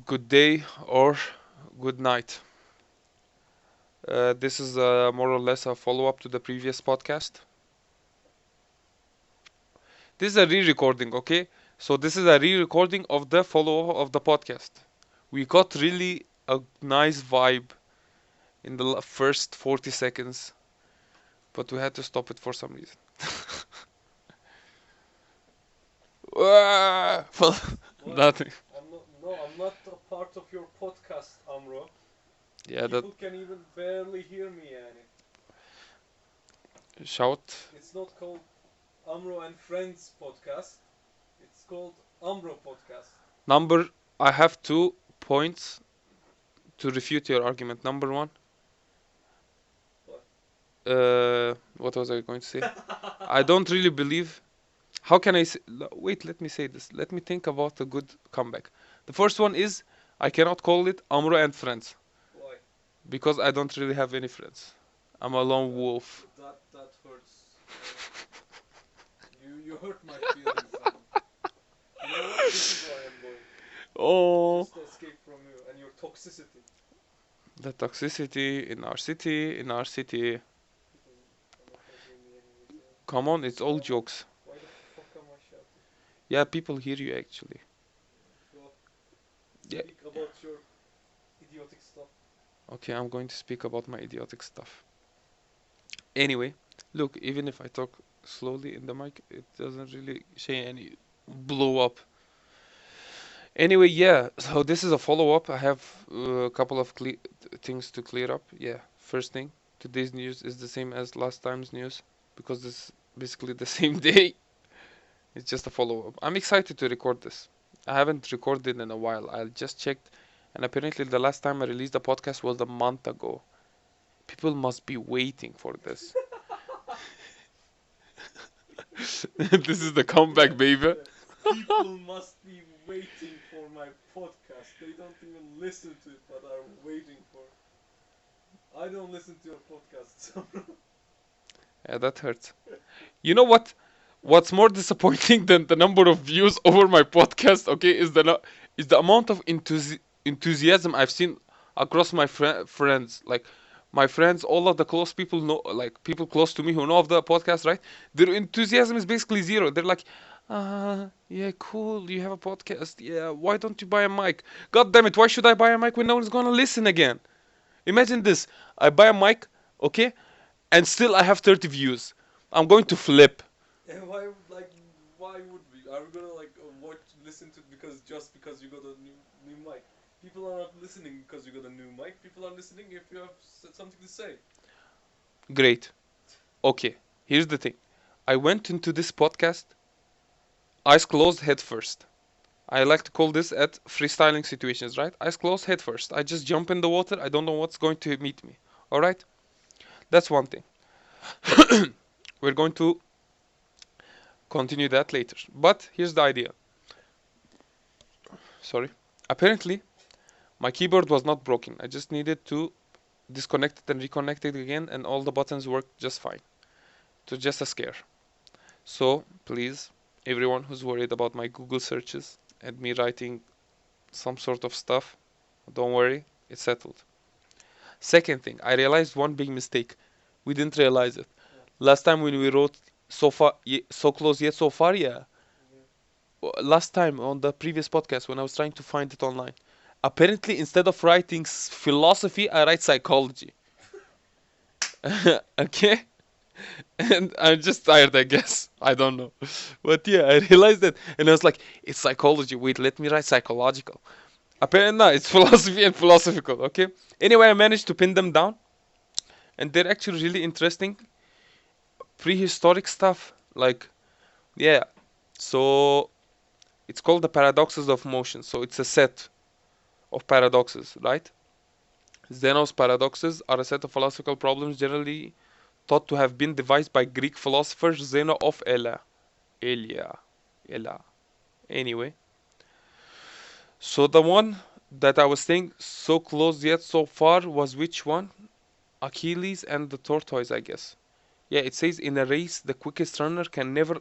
Good day or good night. This is more or less a follow up to the previous podcast. This is a re recording, okay? So, this is a re recording of the follow up of the podcast. We got really a nice vibe in the first 40 seconds, but we had to stop it for some reason. What? Nothing. I'm not. No, I'm not a part of your podcast, Amro. Yeah, that People can even barely hear me, yani. shout. It's not called Amro and Friends podcast. It's called Amro podcast. Number, I have 2 points to refute your argument. Number one, What? what was I going to say? I don't really believe. How can I say? Wait, let me say this. Let me think about a good comeback. The first one is I cannot call it Amro and friends Why? because I don't really have any friends. I'm a lone That wolf. that hurts. You hurt my feelings. You know what? This is why I'm going. Oh, Just to escape from you and your toxicity. the toxicity in our city, in our city. People are not gonna hear me anyways. Yeah. Come on, it's all Why the jokes. why the fuck am I shouting? Yeah, people hear you actually. Go Yeah. speak about your idiotic stuff. Okay, I'm going to speak about my idiotic stuff. Anyway, look, even if I talk slowly in the mic, it doesn't really say any blow up. Anyway, yeah, so this is a follow up. I have a couple of things to clear up. Yeah, first thing, today's news is the same as last time's news because it's basically the same day. It's just a follow up. I'm excited to record this. I haven't recorded in a while. I just checked, and apparently, the last time I released a podcast was a month ago. People must be waiting for this. This is the Yeah, comeback, baby. yeah. People must be waiting for my podcast. They don't even listen to it, but are waiting for. I don't listen to your podcast. Yeah, that hurts. You know what? What's more disappointing than the number of views over my podcast, okay, is the amount of enthusiasm I've seen across my friends. Like my friends, all of the close people know, like people close to me who know of the podcast, right? Their enthusiasm is basically zero. They're like, yeah, cool. You have a podcast. Yeah, why don't you buy a mic? God damn it! Why should I buy a mic when no one's gonna listen again? Imagine this. I buy a mic, okay, and still I have 30 views. I'm going to flip. And why would we? Are we gonna watch listen to because just because you got a new mic? People are not listening because you got a new mic. People are listening if you have something to say. Great. Okay, here's the thing. I went into this podcast eyes closed, head first. I like to call this at freestyling situations, right? Eyes closed, head first. I just jump in the water. I don't know what's going to meet me. All right? That's one thing. We're going to continue that later. But here's the idea. Sorry. Apparently, my keyboard was not broken. I just needed to disconnect it and reconnect it again, and all the buttons worked just fine. It was just a scare. So, please, everyone who's worried about my Google searches and me writing some sort of stuff, don't worry, it's settled. Second thing, I realized one big mistake. We didn't realize it. What? Last time when we wrote so far, so close yet so far, yeah. Yeah. Last time on the previous podcast when I was trying to find it online. Apparently, instead of writing philosophy, I write psychology. Okay? And I'm just tired, I guess. I don't know. But yeah, I realized that. And I was like, it's psychology. Wait, let me write psychological. Apparently, no, it's philosophy and philosophical, okay? Anyway, I managed to pin them down. And they're actually really interesting. Prehistoric stuff. Like, yeah. So, it's called the paradoxes of motion. So, it's a set of paradoxes, right? Zeno's paradoxes are a set of philosophical problems generally thought to have been devised by Greek philosopher Zeno of Elia. Ela. Anyway, so the one that I was saying so close yet so far was which one? Achilles and the tortoise, I guess. Yeah, it says in a race the quickest runner can never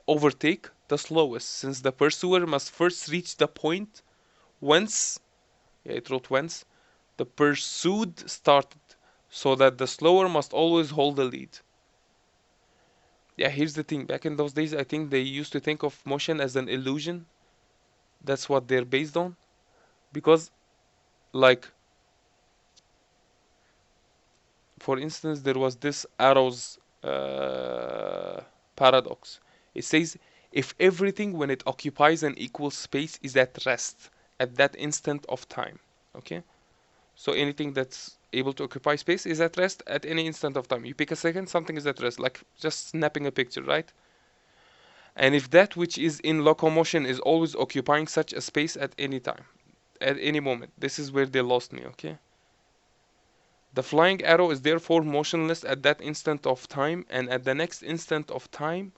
overtake the slowest, since the pursuer must first reach the point whence Yeah, it wrote whence the pursued started, so that the slower must always hold the lead. Yeah, here's the thing. Back in those days, I think they used to think of motion as an illusion. That's what they're based on. Because, like, for instance, there was this arrows paradox. It says if everything, when it occupies an equal space, is at rest at that instant of time. Okay? So anything that's able to occupy space is at rest at any instant of time. You pick a second, something is at rest, like just snapping a picture, right? And if that which is in locomotion is always occupying such a space at any time, at any moment, this is where they lost me, okay? The flying arrow is therefore motionless at that instant of time and at the next instant of time.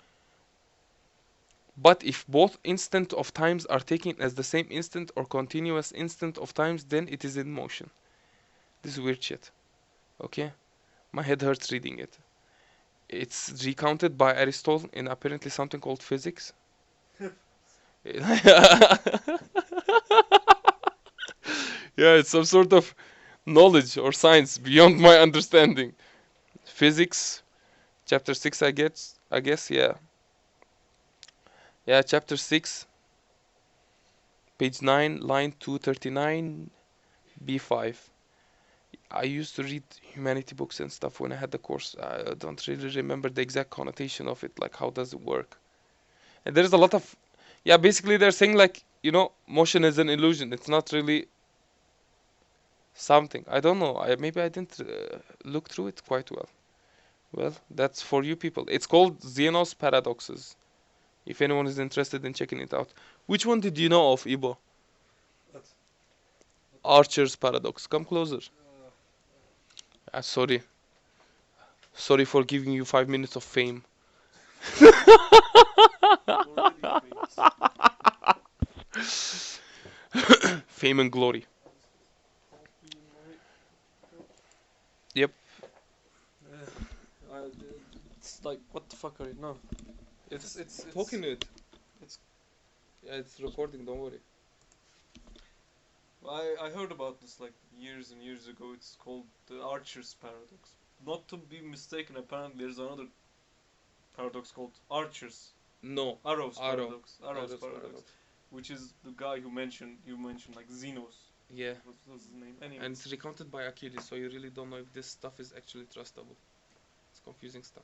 But if both instant of times are taken as the same instant or continuous instant of times, then it is in motion. This is weird shit. Okay? My head hurts reading it. It's recounted by Aristotle in apparently something called physics. Yeah, it's some sort of knowledge or science beyond my understanding. Physics, chapter 6, I guess. Yeah. Yeah, chapter 6, page 9, line 239, B5. I used to read humanity books and stuff when I had the course. I don't really remember the exact connotation of it, like how does it work. And there's a lot of, yeah, basically they're saying like, motion is an illusion. It's not really something. I don't know. Maybe I didn't look through it quite well. Well, that's for you people. It's called Zeno's Paradoxes. If anyone is interested in checking it out. Which one did you know of, Ibo? What? What do you mean? Archer's Paradox. Come closer. Sorry. Sorry for giving you 5 minutes of fame. I'm already famous. Fame and glory. Let's put coffee in my cup. Yep. I, it's like, what the fuck are you? No. It's Talking it. it's. Yeah, it's recording, don't worry. I heard about this like years and years ago. It's called the Archer's paradox. Not to be mistaken, apparently there's another paradox called Archer's No. Arrow's Arrow. paradox. Arrow's Arrow's paradox, Paradox. which is the guy who mentioned you mentioned like Xenos. Yeah. What's his name? And Anyways, it's recounted by Achilles, so you really don't know if this stuff is actually trustable. It's confusing stuff.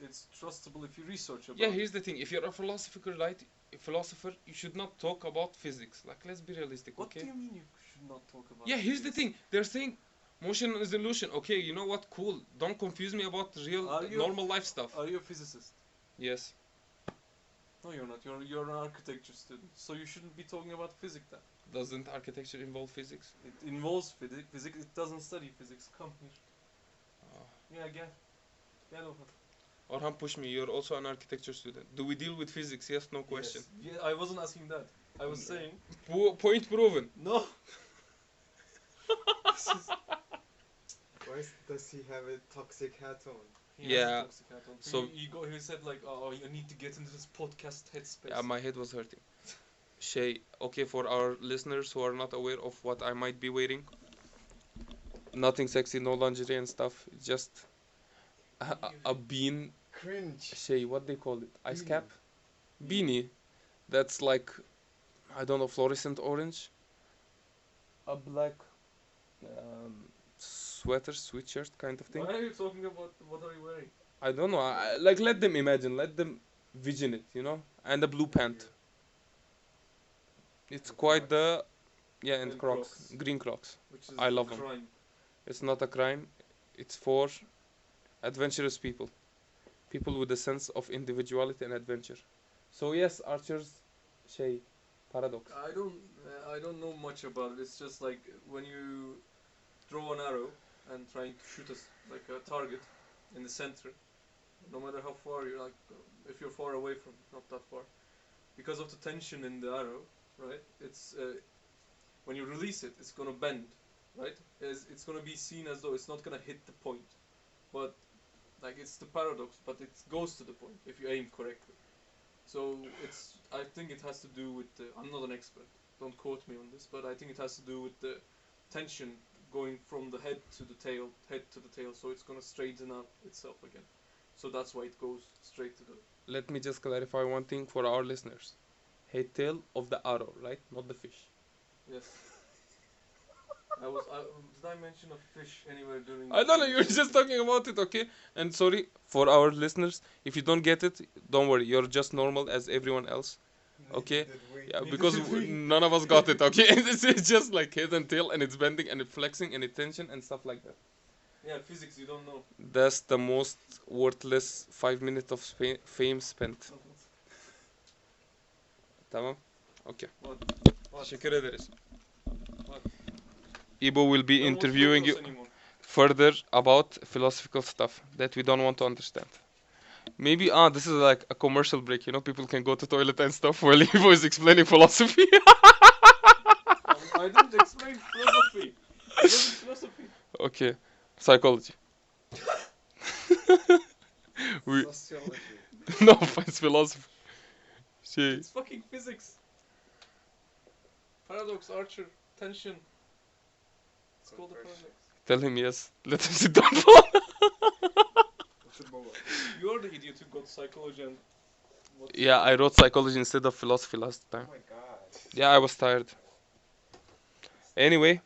it's trustable if you research about Yeah, it. here's the thing. If you're a philosopher, right? A philosopher, you should not talk about physics. Like, let's be realistic, What okay? do you mean you should not talk about? Yeah, here's the physics? thing. They're saying motion is illusion. Okay, you know what? Cool. Don't confuse me about real, Are you normal life stuff. Are you a physicist? Yes. No, you're not. You're an architecture student, so you shouldn't be talking about physics then. Doesn't architecture involve physics? It involves physics. It doesn't study physics. Come here. Oh. Yeah, get over. Orhan, push me. You're also an architecture student. Do we deal with physics? Yes, no question. Yes. Yeah, I wasn't asking that. I was saying Point proven. no. This is Why does he have a toxic hat on? he has Yeah, a toxic hat on. so- He said like, oh, you need to get into this podcast headspace. Yeah, my head was hurting. Shay, okay, for our listeners who are not aware of what I might be wearing, nothing sexy, no lingerie and stuff. Just a bean. Cringe. Shay, what they call it? Ice Beanie. cap? Beanie. That's like, I don't know, fluorescent orange. A black sweater, sweatshirt kind of thing. Why are you talking about what are you wearing? I don't know. Like, let them imagine, let them vision it, and a blue pant. It's And quite Crocs. the, yeah, and And Crocs, Crocs. green Crocs. Which is I a love 'em. crime. It's not a crime. It's for adventurous people, people with a sense of individuality and adventure. So yes, Archer's Shay paradox. I don't know much about it. It's just like when you throw an arrow and trying to shoot like a target in the center, no matter how far you're like, if you're far away from it, not that far, because of the tension in the arrow, right? It's when you release it, it's gonna bend, right? It's gonna be seen as though it's not gonna hit the point, but like it's the paradox, but it goes to the point if you aim correctly. So I think it has to do with. I'm not an expert, Don't quote me on this, but I think it has to do with the tension going from the head to the tail, so it's gonna straighten out itself again. So that's why it goes straight to the. Let me just clarify one thing for our listeners. Head tail of the arrow, right? Not the fish. Yes. Did I mention a fish anywhere during I the don't know, you're just conversation? talking about it, okay? And sorry for our listeners. If you don't get it, don't worry. You're just normal as everyone else. Okay? Neither did we. Yeah, Neither because did we. none of us got it, okay? It's just like head and tail, and it's bending and it's flexing and it's tension and stuff like that. Yeah, physics you don't know. That's the most worthless 5 minutes of fame spent. Tamam? Okay. What? What? Teşekkür ederiz. What? Ibo will be You don't want to talk interviewing to you us anymore. further about philosophical stuff that we don't want to understand. Maybe this is like a commercial break, you know, people can go to toilet and stuff while Ivo is explaining philosophy. I didn't explain philosophy. It wasn't philosophy. Okay. Psychology. we Sociology. no, it's philosophy. Şey, It's fucking physics. Paradox, Archer, tension. It's called a Conversion. paradox. tell him yes. Let him sit down. You're the idiot who got psychology and what? Yeah, I wrote psychology instead of philosophy last Oh time. my god. Yeah, I was tired. Anyway,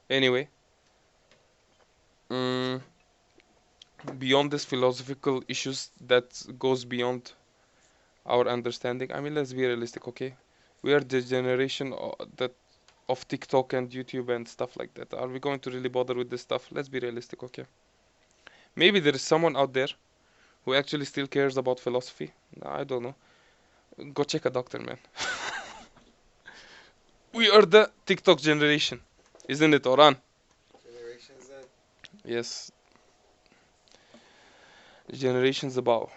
anyway, mm, beyond these philosophical issues that goes beyond our understanding. I mean, let's be realistic, okay? We are the generation that of TikTok and YouTube and stuff like that. Are we going to really bother with this stuff? Let's be realistic, okay? Maybe there is someone out there who actually still cares about philosophy. I don't know. Go check a doctor, man. We are the TikTok generation, isn't it, Orhan? Generation Z. Yes, generations above.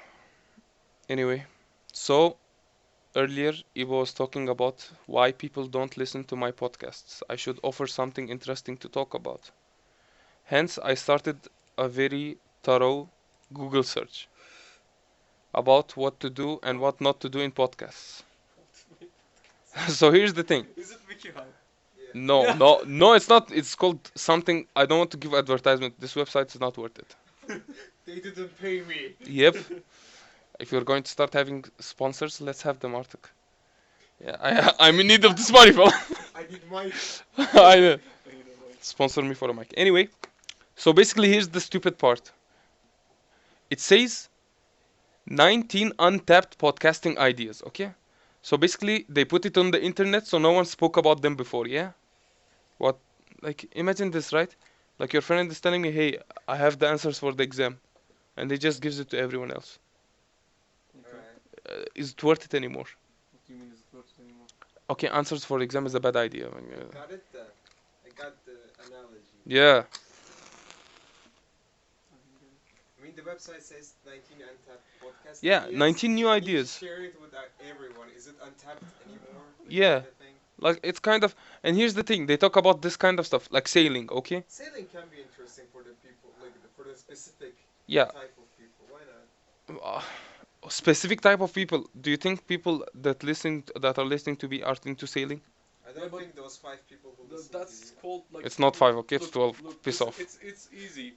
Anyway, so earlier Ivo was talking about why people don't listen to my podcasts. I should offer something interesting to talk about. Hence, I started a very thorough Google search about what to do and what not to do in podcasts. So here's the thing. Is it Wiki Hype? Yeah. No, Yeah. no, it's not. It's called something. I don't want to give advertisement. This website is not worth it. They didn't pay me. Yep. If you're going to start having sponsors, let's have them, Arctic. Yeah, I'm in need of this money, bro. I need my. I know. Pay the money. Sponsor me for a mic. Anyway, so basically, here's the stupid part. It says 19 untapped podcasting ideas, okay? So basically, they put it on the internet so no one spoke about them before, yeah? What? Like, imagine this, right? Like, your friend is telling me, hey, I have the answers for the exam. And he just gives it to everyone else. Okay. Alright. Is it worth it anymore? What do you mean is it worth it anymore? Okay, answers for exam is a bad idea. Got it then. I got the analogy. Yeah. I didn't get it. I mean, the website says 19 untapped podcast Yeah, ideas. 19 new You need to ideas. share it with everyone. Is it untapped anymore? Like, Yeah. kinda thing? Like, it's kind of. And here's the thing, they talk about this kind of stuff, like sailing, okay? Sailing can be interesting for the people, like for the specific Yeah. type of people. Why not? Specific type of people. Do you think people that are listening to me are into sailing? I Yeah, don't but think those 5 people who listen to That's you. called like. It's not 5, okay? It's Look, 12. Look, Piss listen, off. It's easy.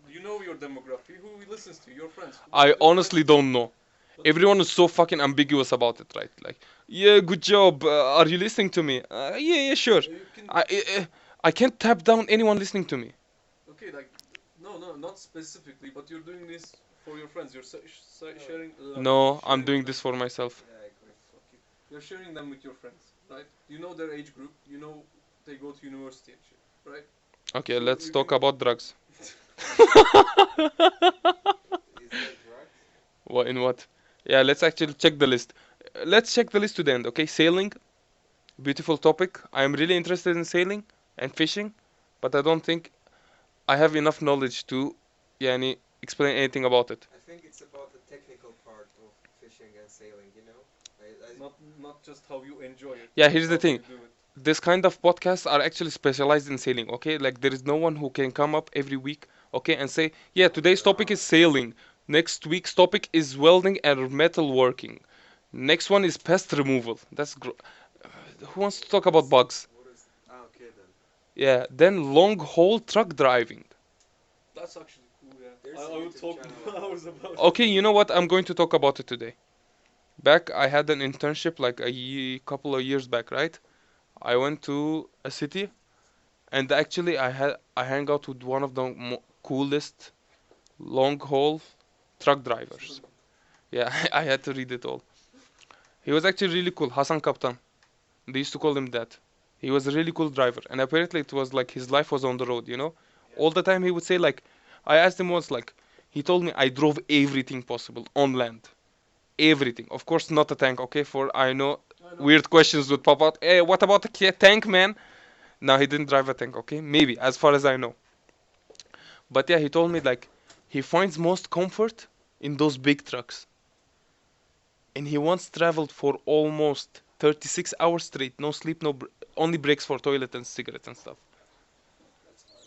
You know your demography. Who listens to you? Your friends. I Your honestly friends. don't know. But Everyone is so fucking ambiguous about it, right? Like, yeah, good job. Are you listening to me? Yeah, sure. you can. I can't tap down anyone listening to me. Okay, like no, not specifically, but you're doing this for your friends. You're sharing. No, I'm sharing doing with this them. for myself. Yeah, I agree. Fuck you. You're sharing them with your friends, right? You know their age group. You know they go to university and shit, right? Okay, So let's you talk can- about drugs. Is that drugs? What in what? Yeah, let's actually check the list. Let's check the list to the end, okay? Sailing, beautiful topic. I am really interested in sailing and fishing, but I don't think I have enough knowledge to, yani, explain anything about it. I think it's about the technical part of fishing and sailing, you know? Not just how you enjoy it. Yeah, but here's the how thing. you do it. This kind of podcasts are actually specialized in sailing, okay? Like, there is no one who can come up every week, okay, and say, yeah, today's topic is sailing. Next week's topic is welding and metal working. Next one is pest removal. Who wants to talk about bugs? What is? Ah, okay then. Yeah. Then long haul truck driving. That's actually cool. Yeah, There's a I would YouTube talk channel for about hours it. about Okay, it. you know what? I'm going to talk about it today. Back, I had an internship like couple of years back, right? I went to a city, and actually, I hang out with one of the coolest long haul truck drivers. Yeah, I had to read it all. He was actually really cool, Hassan Kaptan. They used to call him that. He was a really cool driver, and apparently it was like his life was on the road, you know? Yeah. All the time he would say like, I asked him once like, he told me I drove everything possible on land. Everything. Of course not a tank, okay? For I know I know. weird questions would pop out. Hey, what about a tank, man? No, he didn't drive a tank, okay? Maybe, as far as I know. But yeah, he told me like, he finds most comfort in those big trucks. And he once traveled for almost 36 hours straight, no sleep, only breaks for toilet and cigarettes and stuff. That's hard.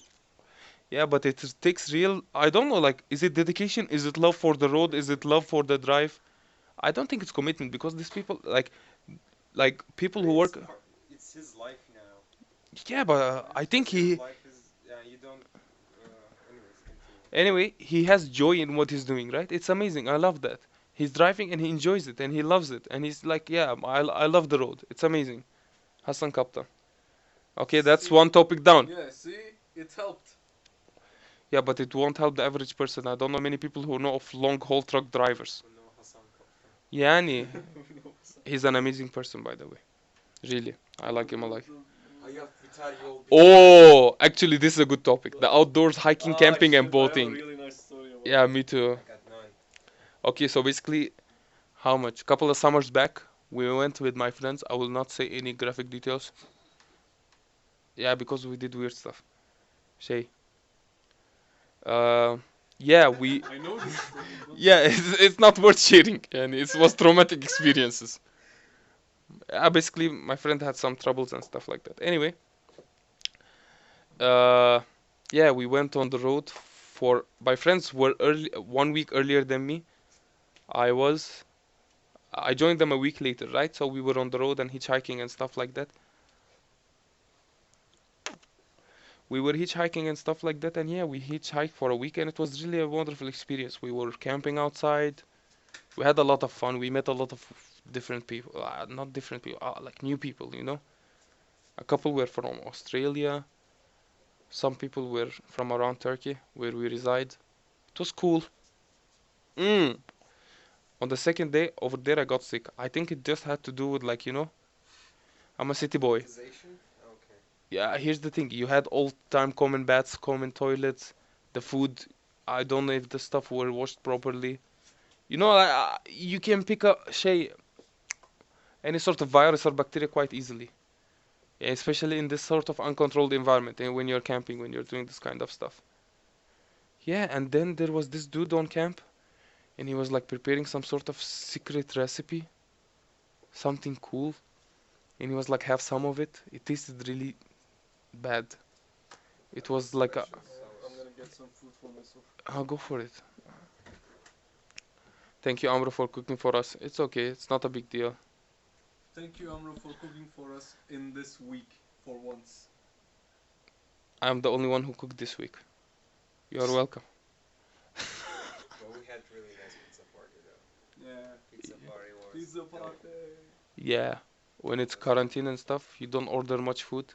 Yeah, but it takes real. I don't know. Like, is it dedication? Is it love for the road? Is it love for the drive? I don't think it's commitment because these people, like I people who mean, it's work. part. It's his life now. Yeah, but I think As your he. life is. Yeah, you don't. Anyways, continue. Anyway, he has joy in what he's doing, right? It's amazing. I love that. He's driving and he enjoys it and he loves it and he's like, yeah, I love the road. It's amazing. Hassan Kaptan. Okay, that's See, one topic down. yeah, see, it helped. Yeah, but it won't help the average person. I don't know many people who know of long haul truck drivers. Who know Hassan Kaptan? Yani, No, he's an amazing person, by the way. Really, I like him a lot. Hayat biter yol biter. Oh, actually, this is a good topic. The outdoors, hiking, Ah, camping, and shit, I have a boating. really nice story about Yeah, that. me too. I got none. Okay, so basically, how much? Couple of summers back, we went with my friends. I will not say any graphic details. Yeah, because we did weird stuff. Shay. Uh, yeah, we. I know this story. Don't Yeah, say it. it's not worth sharing, and it was traumatic experiences. Basically, my friend had some troubles and stuff like that. Anyway, uh, yeah, we went on the road for. My friends were early, 1 week earlier than me. I was. I joined them a week later, right? So we were on the road and hitchhiking and stuff like that. We were hitchhiking and stuff like that, and yeah, we hitchhiked for a week, and it was really a wonderful experience. We were camping outside. We had a lot of fun. We met a lot of different people. Not different people, like new people, you know? A couple were from Australia. Some people were from around Turkey, where we reside. It was cool. Mm. On the second day over there, I got sick. I think it just had to do with, like, I'm a city boy. Accusation? Okay. Yeah, here's the thing. You had all time common baths, common toilets, the food. I don't know if the stuff were washed properly. You can pick up, say, any sort of virus or bacteria quite easily. Yeah, especially in this sort of uncontrolled environment and when you're camping, when you're doing this kind of stuff. Yeah, and then there was this dude on camp, and he was like preparing some sort of secret recipe, something cool, and he was like, have some of it. It tasted really bad. It was like That a. shit I'm sounds. gonna get some food for myself. I'll go for it. Thank you, Amro, for cooking for us. It's okay. It's not a big deal. Thank you, Amro, for cooking for us in this week for once. I'm the only one who cooked this week. You are welcome. But we had really nice pizza party though. Yeah. Pizza party was. Pizza dope. party. Yeah, when it's Was dope. quarantine and stuff, you don't order much food.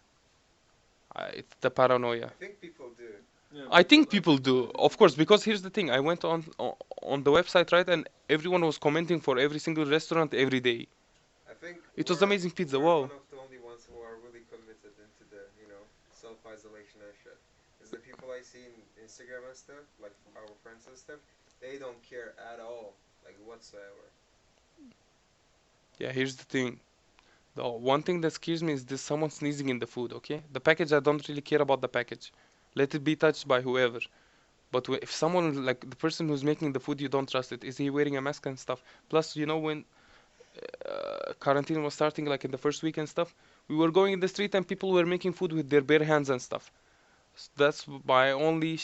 It's the paranoia. I think people do. Yeah, I think I people think do, people do. of course, because here's the thing. I went on the website, right, and everyone was commenting for every single restaurant every day. I think It was amazing pizza. we're Wow. one of the only ones who are really committed into the self isolation and shit. Because the people I see in Instagram and stuff, like our friends and stuff, they don't care at all, like whatsoever. Yeah, here's the thing. The one thing that scares me is this someone sneezing in the food, okay? The package, I don't really care about the package. Let it be touched by whoever. But if someone, like the person who's making the food, you don't trust it. Is he wearing a mask and stuff? Plus, when quarantine was starting, like in the first week and stuff, we were going in the street and people were making food with their bare hands and stuff. That's my only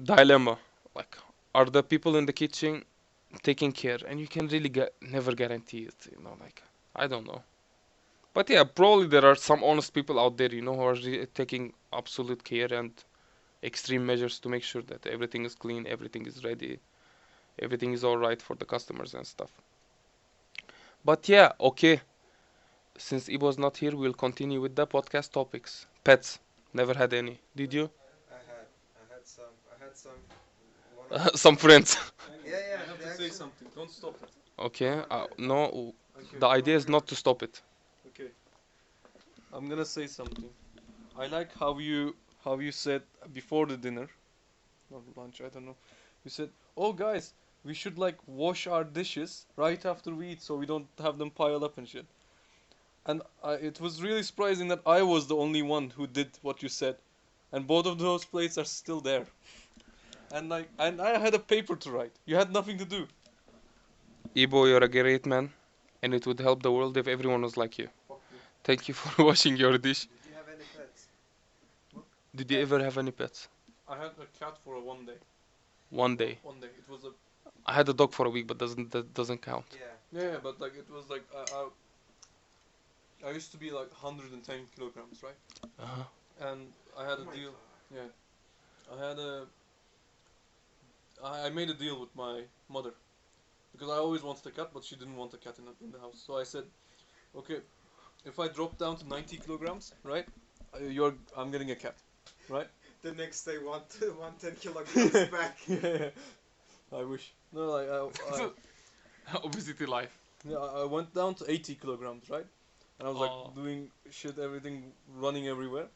dilemma. Like, are the people in the kitchen taking care? And you can really never guarantee it. Like, I don't know. But yeah, probably there are some honest people out there, who are taking absolute care and extreme measures to make sure that everything is clean, everything is ready, everything is all right for the customers and stuff. But yeah, okay. Since Ibo's not here, we'll continue with the podcast topics. Pets. Never had any. Did you? I had some. One of my Some friends. Hang on, yeah, yeah. I have They to say actually. something. Don't stop it. Okay. Go on. No, Okay, the No, idea is you're. not to stop it. okay. I'm gonna say something. I like how you said before the dinner or lunch, I don't know. You said, "Oh guys, we should like wash our dishes right after we eat so we don't have them pile up and shit." And it was really surprising that I was the only one who did what you said, and both of those plates are still there. And I had a paper to write. You had nothing to do. Ibo, you're a great man, and it would help the world if everyone was like you. Fuck you. Thank you for washing your dish. Did you have any pets? What? Did you ever Pets. have any pets? I had a cat for a one day. One day. One day. It was a I had a dog for a week, but that doesn't count. Yeah. yeah, but like it was like I used to be like 110 kilograms, right? Uh-huh. And I had Oh a my deal. god. Yeah, I had a I made a deal with my mother because I always wanted a cat, but she didn't want a cat in the house. So I said, okay, if I drop down to 90 kilograms, right, I'm getting a cat, right? The next day, 110 kilograms back. Yeah, I wish. No, like Obesity life. yeah, I went down to 80 kilograms, right? And I was like Oh. doing shit, everything, running everywhere,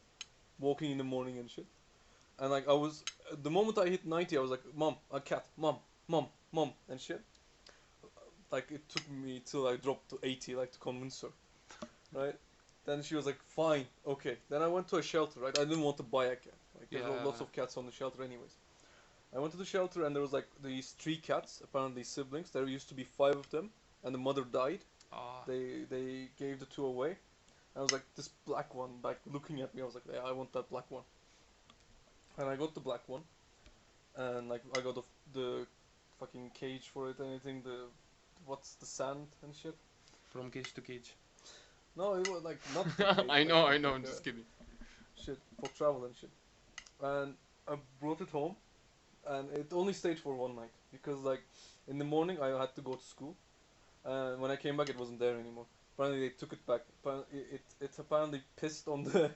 walking in the morning and shit. And like I was, the moment I hit 90, I was like, mom, a cat, mom, mom, mom, and shit. Like it took me till I dropped to 80, like to convince her, right? Then she was like, fine, okay. Then I went to a shelter, right? I didn't want to buy a cat. Like there's Yeah. lots of cats on the shelter, anyways. I went to the shelter and there was like these three cats, apparently siblings. There used to be five of them, and the mother died. Ah. They gave the two away. I was like, this black one, like looking at me. I was like, yeah, I want that black one. And I got the black one, and like I got the fucking cage for it and anything. The what's the sand and shit. From cage to cage. No, it was like not the cage. I like, know, I like, know. like I'm just kidding. shit for travel and shit. And I brought it home, and it only stayed for one night because like in the morning I had to go to school, and when I came back it wasn't there anymore. Apparently they took it back. It apparently pissed on the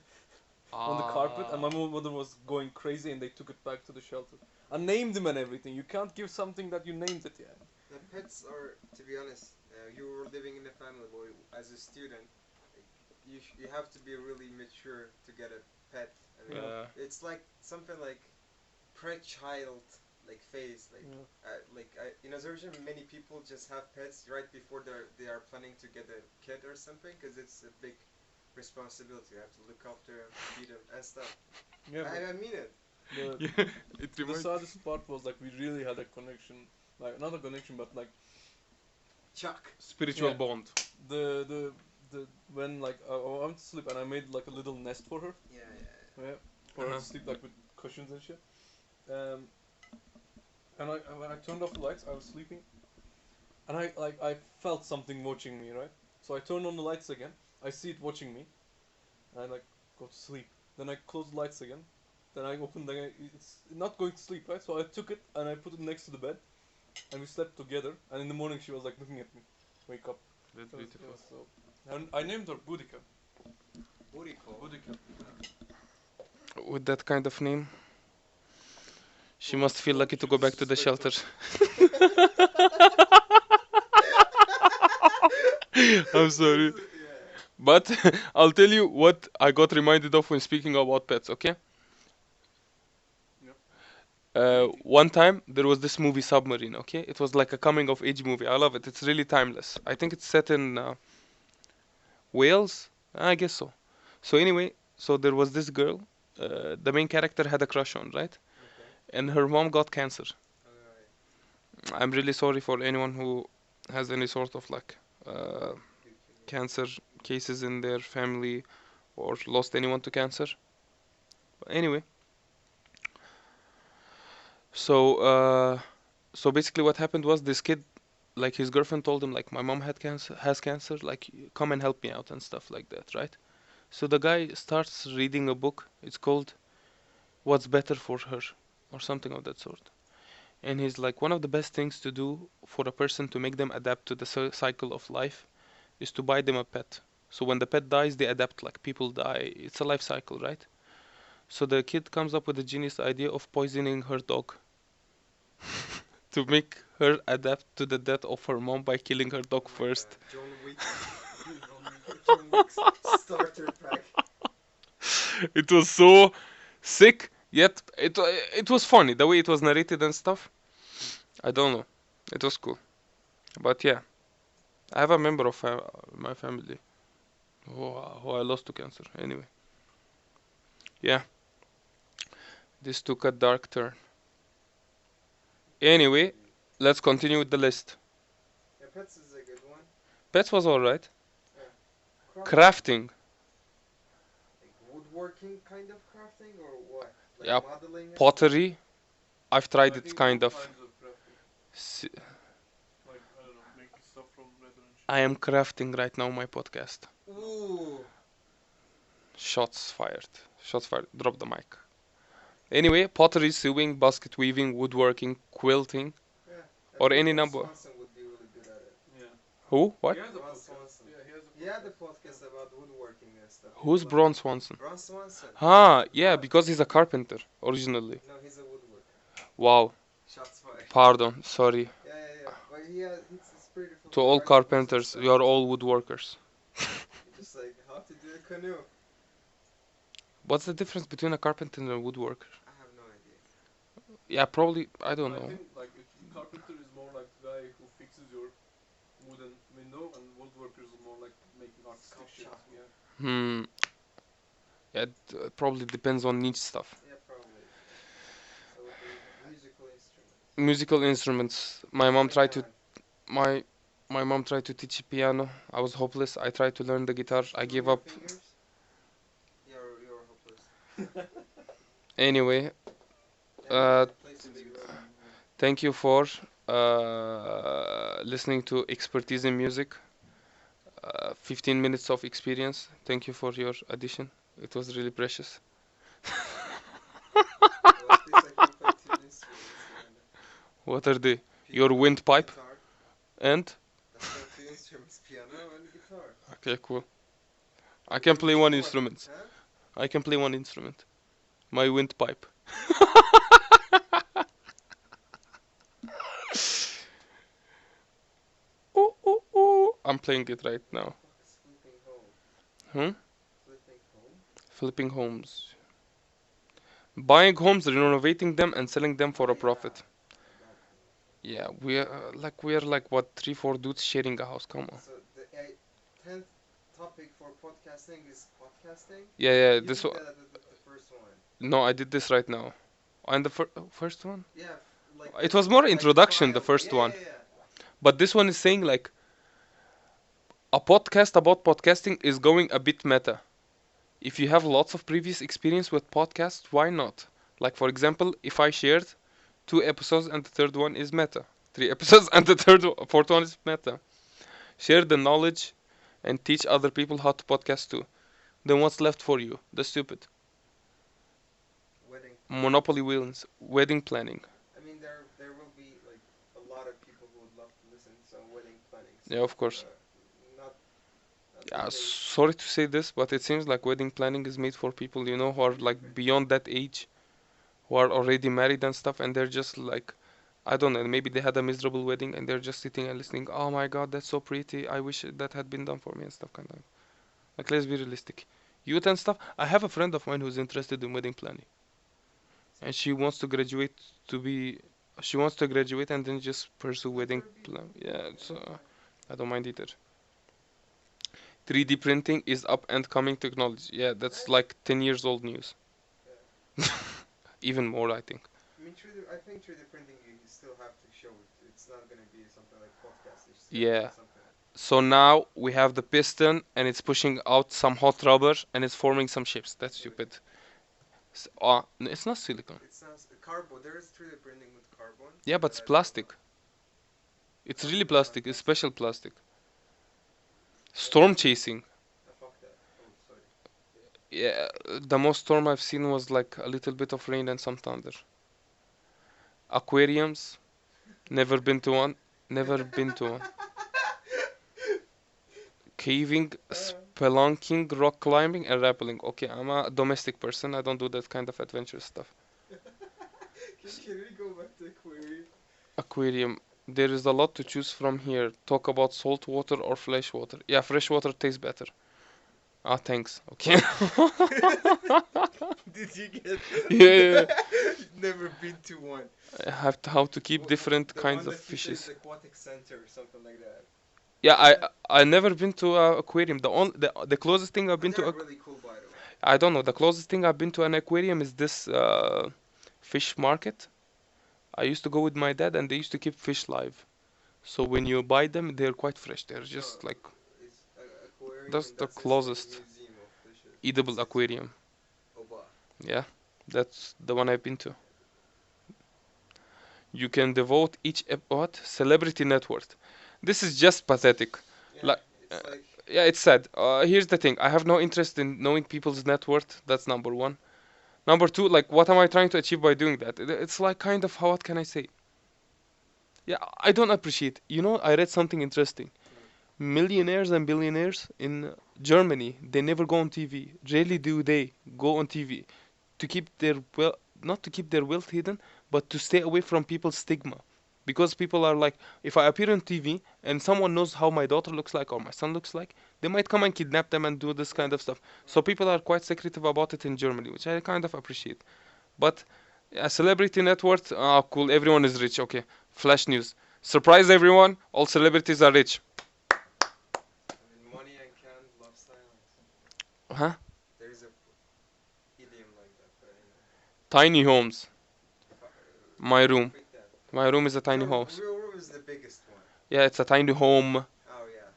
on the carpet, and my Ah. mother was going crazy, and they took it back to the shelter. I named him and everything. You can't give something that you named it yet. The pets are, to be honest, you were living in a family where, as a student, like, you have to be really mature to get a pet. I mean, Yeah. it's like something like pre-child like phase. Yeah. In Azerbaijan, many people just have pets right before they are planning to get a kid or something because it's a big responsibility. You have to look after them, feed them, and stuff. Yeah, I mean it. but Yeah. It the reminds. saddest part was like we really had a connection, like not a connection, but like Chuck. Spiritual yeah, bond. the when like I went to sleep and I made like a little nest for her, Yeah, yeah, yeah, for her Uh-huh. to sleep like with cushions and shit. Um, and when I turned off the lights, I was sleeping, and I felt something watching me, right? So I turned on the lights again. I see it watching me, and I like go to sleep. Then I close the lights again. Then I open the it's not going to sleep, right? So I took it and I put it next to the bed, and we slept together. And in the morning she was like looking at me, wake up. That's beautiful. So, and I named her Boudica. yeah. Booty call. Boudica. With that kind of name, she So must feel lucky to go back to the shelter. I'm sorry. Yeah. But I'll tell you what I got reminded of when speaking about pets, okay? Yep. One time there was this movie Submarine, okay? It was like a coming of age movie. I love it. It's really timeless. I think it's set in Wales? I guess so. So anyway, so there was this girl, the main character had a crush on, right? Okay. And her mom got cancer. Alright. I'm really sorry for anyone who has any sort of like Leukemia. cancer cases in their family or lost anyone to cancer. But anyway, So so basically what happened was this kid, like his girlfriend told him like my mom had cancer has cancer, like come and help me out and stuff like that, right? So the guy starts reading a book. It's called What's Better for Her or something of that sort. And he's like one of the best things to do for a person to make them adapt to the cycle of life is to buy them a pet. So when the pet dies, they adapt like people die. It's a life cycle, right? So the kid comes up with the genius idea of poisoning her dog to make her adapt to the death of her mom by killing her Oh dog my god, first. John Wick. John Wick. John Wick's starter pack. It was so sick, yet it was funny the way it was narrated and stuff. I don't know. It was cool, but yeah, I have a member of my family who I lost to cancer. Anyway, yeah, this took a dark turn. Pets Anyway, indeed. let's continue with the list. Yeah, pets is a good one. Pets was alright. Yeah. Crafting. Crafting, Like woodworking kind of crafting or what? Like yeah, modeling and stuff? pottery. I've tried I it think all kind of. kinds of crafting. S- Like, I don't know, making stuff from leather and shit. I am crafting right now my podcast. Ooh. Shots fired. Shots fired. Drop the mic. Anyway, pottery, sewing, basket weaving, woodworking, quilting, Yeah. I or think any Ron number. Swanson would be really good at it. Yeah. Who? He What? has a Ron podcast. Swanson. Yeah, he has a He had a podcast. podcast about woodworking and stuff. He Who's loved Bron it. Swanson? Ron Swanson. Ah, yeah, Ron. because he's a carpenter originally. No, he's a woodworker. Wow. Shots fired. Pardon. Sorry. Yeah, yeah, yeah. But he has, it's pretty To fulfilling all articles and carpenters, stuff. we are all woodworkers. You're just like how to do a canoe. What's the difference between a carpenter and a woodworker? I have no idea. Yeah, probably. I don't I know. think, like, if carpenter is more like the guy who fixes your wooden window, and woodworkers are more like making artistic shit. Sculpture. Yeah. Hmm. Yeah, it probably depends on niche stuff. Yeah, probably. So what do we have? Musical instruments. Musical instruments. Like Aaron. My my mom tried to teach piano. I was hopeless. I tried to learn the guitar. I Twiddle gave your up. fingers. You're hopeless. Anyway, Anyway, uh, play some Since big you road. can, yeah. thank you for listening to expertise in music. 15 minutes of experience. Thank you for your addition. It was really precious. Well, at least I can play two instruments, kinda. What are they? Your Piano, windpipe guitar. and? That's still two instruments, piano and guitar. Okay, cool. I What can do you play one mean, what? instrument. Huh? I can play one instrument. My windpipe. Ooh, ooh, ooh. I'm playing it right What the now. fuck is flipping home? Hmm? Flipping home? Flipping homes. Buying homes, renovating them, and selling them for Oh a yeah. profit. That thing. Yeah, we are like what, three, four dudes sharing a house. Come on. So the 10th topic for podcasting is podcasting. Yeah, yeah. You This did one. the first one. No, I did this right now. And the first one. Yeah, like It was more like introduction, the trial. first Yeah, one. yeah, yeah. But this one is saying like a podcast about podcasting is going a bit meta. If you have lots of previous experience with podcasts, why not? Like for example, if I shared 2 episodes and the third one is meta, 3 episodes and the fourth one is meta. Share the knowledge and teach other people how to podcast too. Then what's left for you? The stupid. Wedding planning. Monopoly wins. Wedding planning. I mean, there will be like a lot of people who would love to listen to some wedding planning Yeah, stuff. of course. Not Yeah, that they sorry to say this, but it seems like wedding planning is made for people, who are like beyond that age, who are already married and stuff, and they're just like, I don't know, maybe they had a miserable wedding and they're just sitting and listening. Oh my god, that's so pretty. I wish that had been done for me and stuff, kind of. Like, let's be realistic. Youth and stuff. I have a friend of mine who's interested in wedding planning, and she wants to graduate to be. She wants to graduate and then just pursue let wedding her be. plan. Yeah, I it's, don't mind. I don't mind either. 3D printing is up and coming technology. Yeah, that's Nice. like 10 years old news. Yeah. Even more, I think. I mean, I think 3D printing you still have to show it. It's not gonna be something like podcast. It's gonna be Yeah. something. So now we have the piston and it's pushing out some hot rubber and it's forming some shapes. That's Silicon. stupid. It's not silicon. It's not. cardboard. There is 3D printing with carbon Yeah, but that it's I don't know. plastic. It's really Cardboard is not plastic. It's plastic. special plastic. What Storm is it? chasing. Fuck that. Oh, sorry. Yeah, the most storm I've seen was like a little bit of rain and some thunder. Aquariums. Never been to one. Never been to one. Caving, spelunking, rock climbing, and rappelling. Okay, I'm a domestic person. I don't do that kind of adventurous stuff. Can we go back to aquarium? Aquarium. There is a lot to choose from here. Talk about salt water or fresh water. Yeah, fresh water tastes better. Ah, thanks. Okay. Did you get? Yeah, Never been to one. I have to, how to keep different The kinds one of that you say is fishes. aquatic center or something like that. Yeah, Is it? I never been to a aquarium. The closest thing I've But been to they're a, really cool, by the way. I don't know. The closest thing I've been to an aquarium is this fish market. I used to go with my dad, and they used to keep fish live. So when you buy them, they're quite fresh. They're No, just like it's aquarium that's and the that's this one closest museum of fishes in edible city. aquarium. Oba. Yeah, that's the one I've been to. You can devote what celebrity net worth. This is just pathetic. Yeah, Like, uh, it's like yeah, it's sad. Here's the thing. I have no interest in knowing people's net worth. That's number one. Number two, like, what am I trying to achieve by doing that? It's like kind of how, what can I say? Yeah, I don't appreciate. You know, I read something interesting. mm, Millionaires and billionaires in Germany, they never go on TV. Rarely do they go on TV to keep their well, not to keep their wealth hidden, but to stay away from people's stigma. Because people are like, if I appear on TV and someone knows how my daughter looks like or my son looks like, they might come and kidnap them and do this yeah. kind of stuff. So people are quite secretive about it in Germany, which I kind of appreciate. But a celebrity net worth, ah, cool, everyone is rich. Okay, flash news. Surprise everyone, all celebrities are rich. I mean, money and can't love silence. Huh? There is a idiom like that, but anyway. Tiny homes. My room. Repeat that. My room is a tiny Your house. real room is the biggest one. Yeah, it's a tiny home. Oh yeah,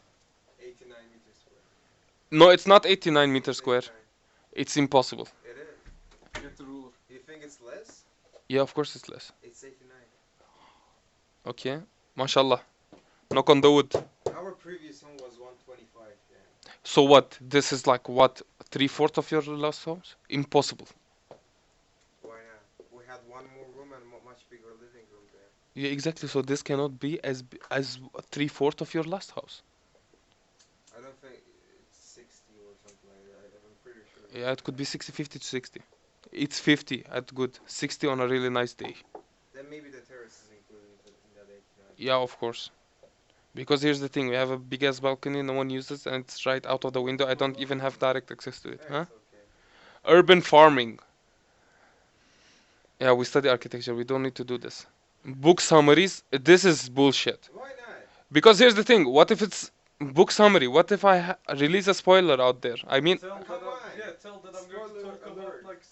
89 meters square. No, it's not 89 meters It's square. 89. It's impossible. It is. Get the ruler. You think it's less? Yeah, of course it's less. It's 89. Okay. MashaAllah. Knock on the wood. Our previous home was 125. Yeah. So what? This is like what? Three-fourths of your last house? Impossible. Why not? We had one more room and a much bigger living room there. Yeah, exactly. So this cannot be as three-fourths of your last house. I don't think it's 60 or something like that. I'm pretty sure Yeah, it's it could be that. 60, 50 to 60. It's 50 at good. 60 on a really nice day. Then maybe the terrace is included in that 89. Yeah, of course. Because here's the thing, we have a big ass balcony, no one uses, and it's right out of the window. I No don't even have balcony. direct access to it. Yeah, Huh? it's okay. Urban farming. Yeah, we study architecture. We don't need to do this. Book summaries. This is bullshit. Why not? Because here's the thing. What if it's book summary? What if I release a spoiler out there? I mean, Tell that Come I'm, on. yeah, tell that I'm going to Spoiler talk alert. about like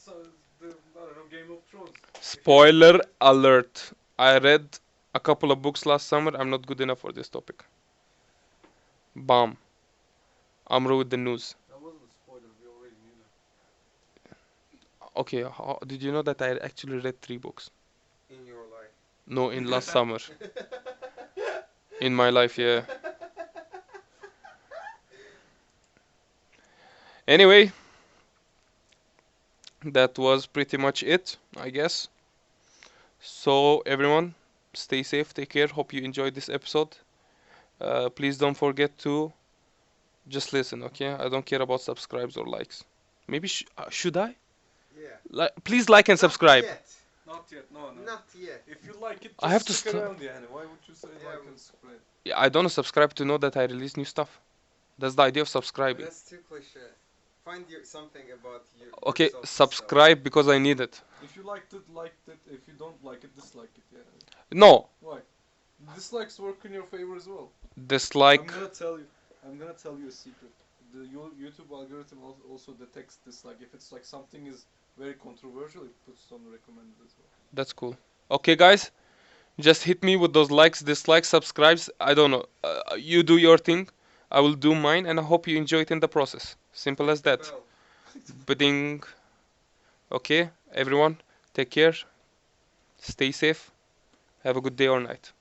the I don't know Game of Thrones. spoiler alert. I read a couple of books last summer. I'm not good enough for this topic. Bam. Amro with the news. That wasn't a spoiler. We already knew that. Okay, how, did you know that I actually read 3 books? In your life. No, in last summer. In my life, yeah. Anyway, that was pretty much it, I guess. So, everyone, stay safe, take care. Hope you enjoyed this episode. Please don't forget to just listen, okay? I don't care about subscribes or likes. Maybe should I? Yeah. Please like and subscribe. Not yet. Not yet. No, no. Not yet. If you like it, just I have to stick st- around, yani. Why would you say Yeah, like and subscribe? Yeah, I don't subscribe to know that I release new stuff. That's the idea of subscribing. That's too cliche. Find something about you. Okay, yourself to subscribe because I need it. If you liked it, liked it. If you don't like it, dislike it. Yeah. No, Why? Dislikes work in your favor as well. dislike. I'm gonna tell you. I'm gonna tell you a secret. The YouTube algorithm also detects dislike. If it's like something is very controversial, it puts on recommended as well. That's cool. Okay, guys, just hit me with those likes, dislikes, subscribes. I don't know. You do your thing. I will do mine, and I hope you enjoy it in the process. Simple as the that. bell. Bidding. Okay, everyone, take care. Stay safe. Have a good day or night.